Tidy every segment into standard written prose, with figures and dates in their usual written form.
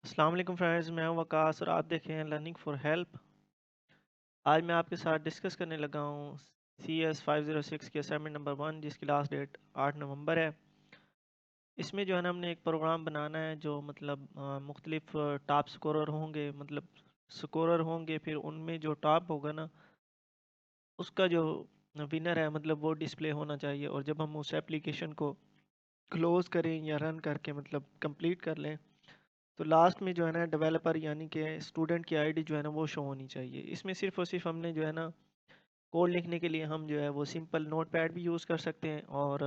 अस्सलाम वालेकुम फ्रेंड्स, मैं हूं वकास और आप देख रहे हैं लर्निंग फॉर हेल्प। आज मैं आपके साथ डिस्कस करने लगा हूं CS 506 की असाइनमेंट नंबर 1 जिसकी लास्ट डेट 8 नवंबर है। इसमें जो है ना हमने एक प्रोग्राम बनाना है जो मतलब मुख्तलिफ टॉप स्कोरर होंगे, मतलब स्कोरर होंगे, फिर उनमें जो टॉप होगा ना उसका जो विनर है मतलब वो डिस्प्ले होना चाहिए। और जब हम उस एप्लीकेशन को क्लोज करें या रन करके मतलब कंप्लीट कर लें तो लास्ट में जो है ना डेवलपर यानी कि स्टूडेंट की आईडी जो है ना वो शो होनी चाहिए। इसमें सिर्फ और सिर्फ हमने जो है ना कोड लिखने के लिए हम जो है वो सिंपल नोटपैड भी यूज़ कर सकते हैं और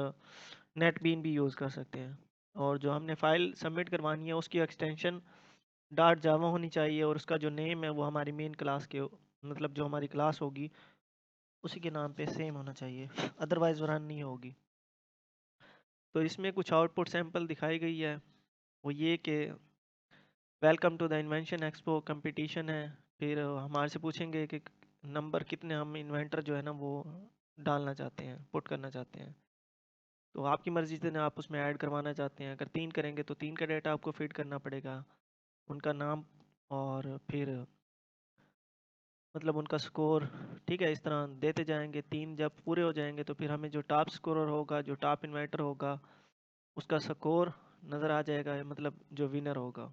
नेटबीन भी यूज़ कर सकते हैं। और जो हमने फ़ाइल सबमिट करवानी है उसकी एक्सटेंशन डॉट जावा होनी चाहिए और उसका जो नेम है वो हमारी मेन क्लास के मतलब जो हमारी क्लास होगी उसी के नाम पे सेम होना चाहिए, अदरवाइज़ रन नहीं होगी। तो इसमें कुछ आउटपुट सैंपल दिखाई गई है, वो ये कि welcome to the invention expo competition है। फिर हमारे से पूछेंगे कि नंबर कितने हम इन्वेंटर जो है ना वो डालना चाहते हैं, पुट करना चाहते हैं। तो आपकी मर्ज़ी से ना आप उसमें ऐड करवाना चाहते हैं। अगर 3 करेंगे तो 3 का डेटा आपको फीड करना पड़ेगा, उनका नाम और फिर मतलब उनका स्कोर। ठीक है, इस तरह देते जाएंगे। 3 जब पूरे हो जाएंगे तो फिर हमें जो टॉप स्कोरर होगा, जो टॉप इन्वेंटर होगा, उसका स्कोर नज़र आ जाएगा, मतलब जो विनर होगा।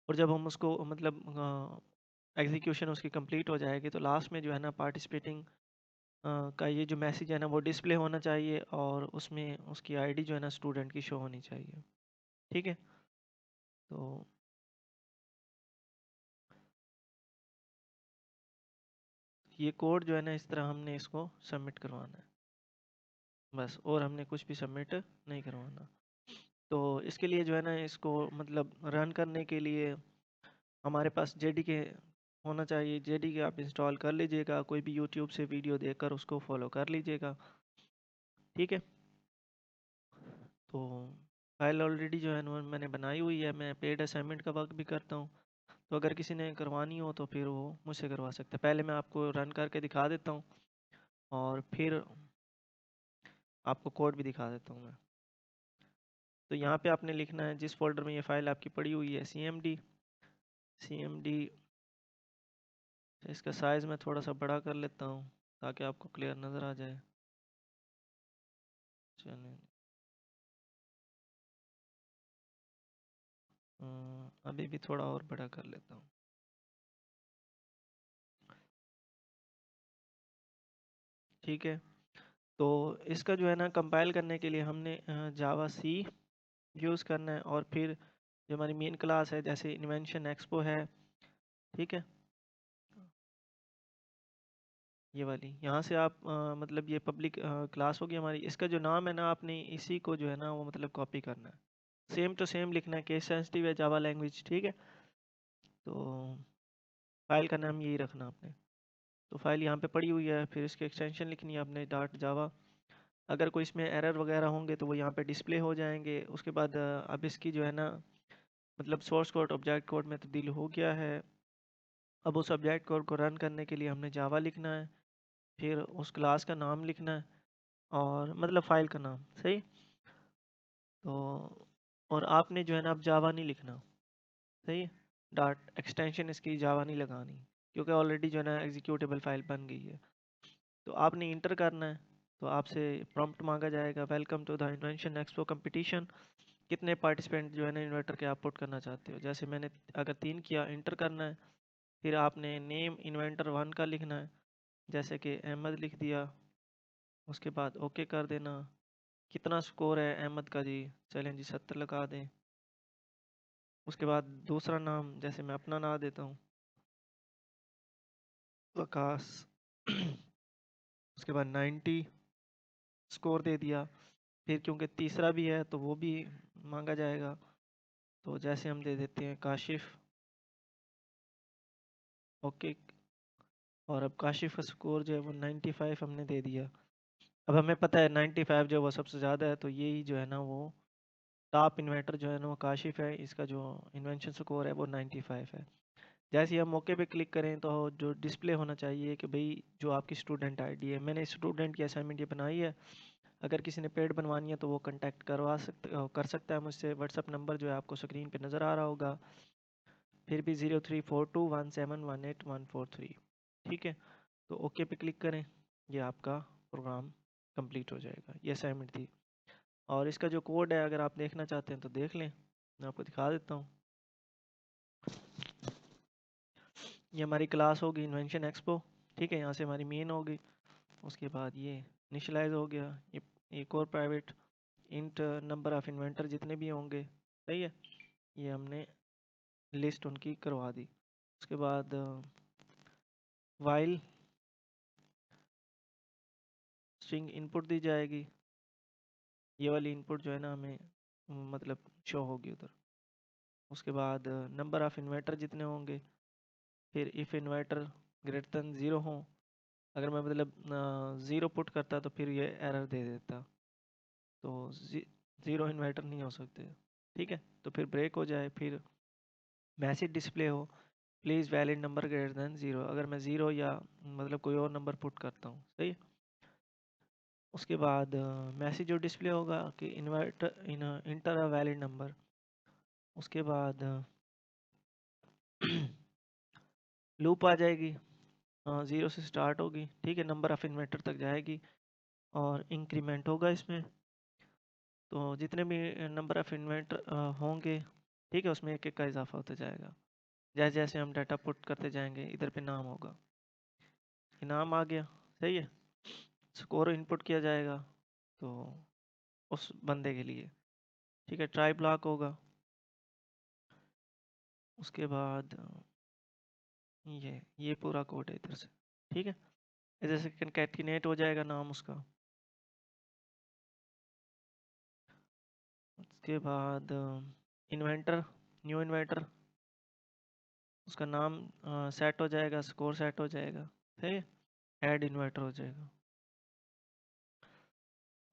और जब हम उसको मतलब एग्जीक्यूशन उसकी कंप्लीट हो जाएगी तो लास्ट में जो है ना पार्टिसिपेटिंग का ये जो मैसेज है ना वो डिस्प्ले होना चाहिए और उसमें उसकी आईडी जो है ना स्टूडेंट की शो होनी चाहिए। ठीक है, तो ये कोड जो है ना इस तरह हमने इसको सबमिट करवाना है बस, और हमने कुछ भी सबमिट नहीं करवाना। तो इसके लिए जो है ना इसको मतलब रन करने के लिए हमारे पास JDK होना चाहिए। JDK आप इंस्टॉल कर लीजिएगा, कोई भी यूट्यूब से वीडियो देखकर उसको फॉलो कर लीजिएगा। ठीक है, तो फाइल ऑलरेडी जो है ना मैंने बनाई हुई है। मैं पेड असाइनमेंट का वर्क भी करता हूँ, तो अगर किसी ने करवानी हो तो फिर वो मुझसे करवा सकता है। पहले मैं आपको रन करके दिखा देता हूँ और फिर आपको कोड भी दिखा देता हूँ मैं। तो यहाँ पे आपने लिखना है जिस फोल्डर में ये फाइल आपकी पड़ी हुई है CMD। इसका साइज़ मैं थोड़ा सा बड़ा कर लेता हूँ ताकि आपको क्लियर नज़र आ जाए। चलिए, अभी भी थोड़ा और बड़ा कर लेता हूँ। ठीक है, तो इसका जो है ना कंपाइल करने के लिए हमने जावा सी यूज़ करना है और फिर जो हमारी मेन क्लास है जैसे इन्वेंशन एक्सपो है। ठीक है, ये वाली यहाँ से आप मतलब ये पब्लिक क्लास होगी हमारी। इसका जो नाम है ना आपने इसी को जो है ना वो मतलब कॉपी करना है, सेम टू सेम लिखना है। केस सेंसिटिव है जावा लैंग्वेज। ठीक है, तो फाइल का नाम यही रखना आपने। तो फाइल यहाँ पे पड़ी हुई है, फिर इसकी एक्सटेंशन लिखनी है आपने डॉट जावा। अगर कोई इसमें एरर वगैरह होंगे तो वो यहाँ पे डिस्प्ले हो जाएंगे। उसके बाद अब इसकी जो है ना मतलब सोर्स कोड ऑब्जेक्ट कोड में तब्दील हो गया है। अब उस ऑब्जेक्ट कोड को रन करने के लिए हमने जावा लिखना है, फिर उस क्लास का नाम लिखना है और मतलब फाइल का नाम सही। तो और आपने जो है ना अब जावा नहीं लिखना, सही है। डॉट एक्सटेंशन इसकी जावा नहीं लगानी क्योंकि ऑलरेडी जो है ना एग्जीक्यूटेबल फाइल बन गई है। तो आपने इंटर करना है, तो आपसे प्रॉम्प्ट मांगा जाएगा welcome to the invention expo competition. कितने पार्टिसिपेंट जो है ना इन्वर्टर के आप पुट करना चाहते हो। जैसे मैंने अगर 3 किया, इंटर करना है। फिर आपने नेम इन्वेंटर 1 का लिखना है, जैसे कि अहमद लिख दिया। उसके बाद ओके कर देना। कितना स्कोर है अहमद का जी, चलें जी 70 लगा दें। उसके बाद दूसरा नाम जैसे मैं अपना नाम देता हूँ वकास। उसके बाद 90 स्कोर दे दिया। फिर क्योंकि तीसरा भी है तो वो भी मांगा जाएगा, तो जैसे हम दे देते हैं काशिफ। ओके, और अब काशिफ का स्कोर जो है वो 95 हमने दे दिया। अब हमें पता है 95 जो है वो सबसे ज़्यादा है, तो यही जो है ना वो टॉप इन्वेंटर जो है ना वो काशिफ है। इसका जो इन्वेंशन स्कोर है वो 95 है। जैसे ही हम मौके पे क्लिक करें तो जो डिस्प्ले होना चाहिए कि भाई जो आपकी स्टूडेंट आईडी है। मैंने स्टूडेंट की असाइनमेंट ये बनाई है, अगर किसी ने पेड बनवानी है तो वो कांटेक्ट कर सकता है मुझसे। व्हाट्सअप नंबर जो है आपको स्क्रीन पे नज़र आ रहा होगा, फिर भी 034217118143। ठीक है, तो ओके पे क्लिक करें, ये आपका प्रोग्राम कंप्लीट हो जाएगा। ये असाइनमेंट थी, और इसका जो कोड है अगर आप देखना चाहते हैं तो देख लें, मैं आपको दिखा देता हूँ। ये हमारी क्लास होगी इन्वेंशन एक्सपो। ठीक है, यहाँ से हमारी मेन होगी। उसके बाद ये इनिशलाइज हो गया, ये एक और private int number of inventor जितने भी होंगे, सही है, ये हमने लिस्ट उनकी करवा दी। उसके बाद वाइल स्ट्रिंग इनपुट दी जाएगी, ये वाली इनपुट जो है ना हमें मतलब शो होगी उधर। उसके बाद नंबर ऑफ इन्वर्टर जितने होंगे, फिर if inverter greater than zero हो, अगर मैं मतलब ज़ीरो पुट करता तो फिर ये एरर दे देता, तो ज़ीरो इन्वर्टर नहीं हो सकते। ठीक है, तो फिर ब्रेक हो जाए, फिर मैसेज डिस्प्ले हो, please valid number greater than zero, अगर मैं ज़ीरो या मतलब कोई और नंबर पुट करता हूँ, सही है। उसके बाद मैसेज जो डिस्प्ले होगा कि इंटर अ वैलिड नंबर। उसके बाद लूप आ जाएगी, ज़ीरो से स्टार्ट होगी, ठीक है, नंबर ऑफ इन्वर्टर तक जाएगी और इंक्रीमेंट होगा इसमें। तो जितने भी नंबर ऑफ इन्वर्टर होंगे, ठीक है, उसमें एक एक का इजाफा होता जाएगा। जैसे जैसे हम डाटा पुट करते जाएंगे, इधर पे नाम होगा, नाम आ गया, सही है। स्कोर इनपुट किया जाएगा तो उस बंदे के लिए, ठीक है, ट्राई ब्लॉक होगा। उसके बाद ये पूरा कोड है इधर से, ठीक है, इधर से कंकैटिनेट हो जाएगा नाम उसका। उसके बाद इन्वेंटर, न्यू इन्वेंटर, उसका नाम सेट हो जाएगा, स्कोर सेट हो जाएगा, सही है, ऐड इन्वर्टर हो जाएगा।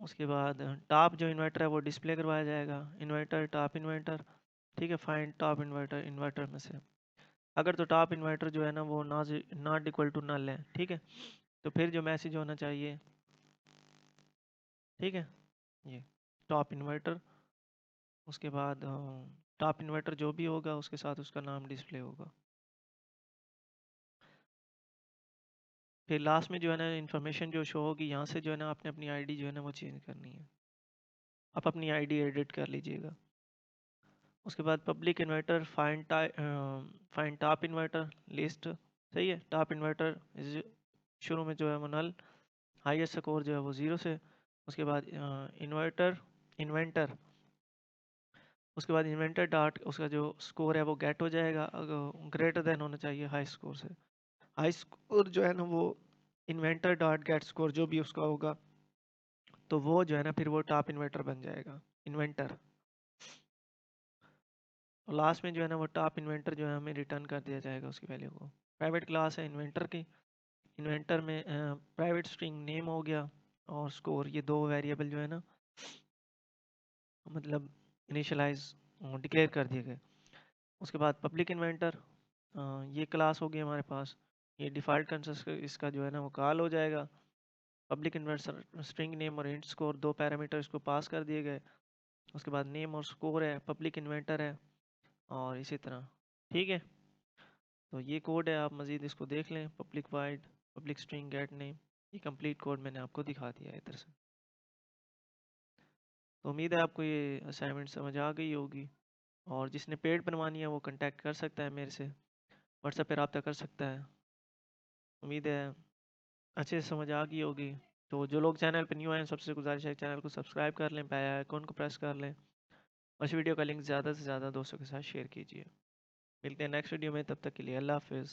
उसके बाद टॉप जो इन्वर्टर है वो डिस्प्ले करवाया जाएगा, इन्वर्टर टॉप इन्वर्टर, ठीक है, फाइंड टॉप इन्वर्टर इन्वर्टर में से। अगर तो टॉप इन्वर्टर जो है ना वो नॉट इक्वल टू नल है, ठीक है, तो फिर जो मैसेज होना चाहिए, ठीक है, ये टॉप इन्वर्टर। उसके बाद टॉप इन्वर्टर जो भी होगा उसके साथ उसका नाम डिस्प्ले होगा। फिर लास्ट में जो है ना इन्फॉर्मेशन जो शो होगी, यहाँ से जो है ना आपने अपनी आईडी जो है ना वो चेंज करनी है, आप अपनी आईडी एडिट कर लीजिएगा। उसके बाद public inverter find top inverter list, सही है, टॉप इन्वर्टर शुरू में जो है वो नल, हाईएस्ट स्कोर जो है वो ज़ीरो से। उसके बाद इन्वर्टर इन्वेंटर, उसके बाद इन्वेंटर डॉट उसका जो स्कोर है वो गेट हो जाएगा, अगर ग्रेटर देन होना चाहिए हाई स्कोर से। हाई स्कोर जो है ना वो इन्वेंटर डॉट गेट स्कोर जो भी उसका होगा, तो वो जो है ना फिर वो टॉप इन्वर्टर बन जाएगा, इन्वेंटर। और लास्ट में जो है ना वो टॉप इन्वेंटर जो है हमें रिटर्न कर दिया जाएगा उसकी वैल्यू को। प्राइवेट क्लास है इन्वेंटर की, इन्वेंटर में प्राइवेट स्ट्रिंग नेम हो गया और स्कोर, ये दो वेरिएबल जो है ना मतलब इनिशियलाइज डिक्लेयर कर दिए गए। उसके बाद पब्लिक इन्वेंटर, ये क्लास होगी हमारे पास, ये डिफ़ॉल्ट कंस्ट्रक्टर इसका जो है ना वो कॉल हो जाएगा। पब्लिक इन्वेंटर स्ट्रिंग नेम और इंट स्कोर दो पैरामीटर इसको पास कर दिए गए। उसके बाद नेम और स्कोर है, पब्लिक इन्वेंटर है, और इसी तरह, ठीक है। तो ये कोड है, आप मज़ीद इसको देख लें, public wide public string gate name, ये कंप्लीट कोड मैंने आपको दिखा दिया है इधर से। तो उम्मीद है आपको ये असाइनमेंट समझ आ गई होगी, और जिसने पेड बनवानी है वो कांटेक्ट कर सकता है मेरे से, व्हाट्सएप पे रब्ता कर सकता है। उम्मीद है अच्छे से समझ आ गई होगी। तो जो लोग चैनल पर न्यू आए हैं सबसे गुजारिश है चैनल को सब्सक्राइब कर लें, बेल आइकन को प्रेस कर लें, और इस वीडियो का लिंक ज़्यादा से ज़्यादा दोस्तों के साथ शेयर कीजिए। मिलते हैं नेक्स्ट वीडियो में, तब तक के लिए अल्लाह हाफिज़।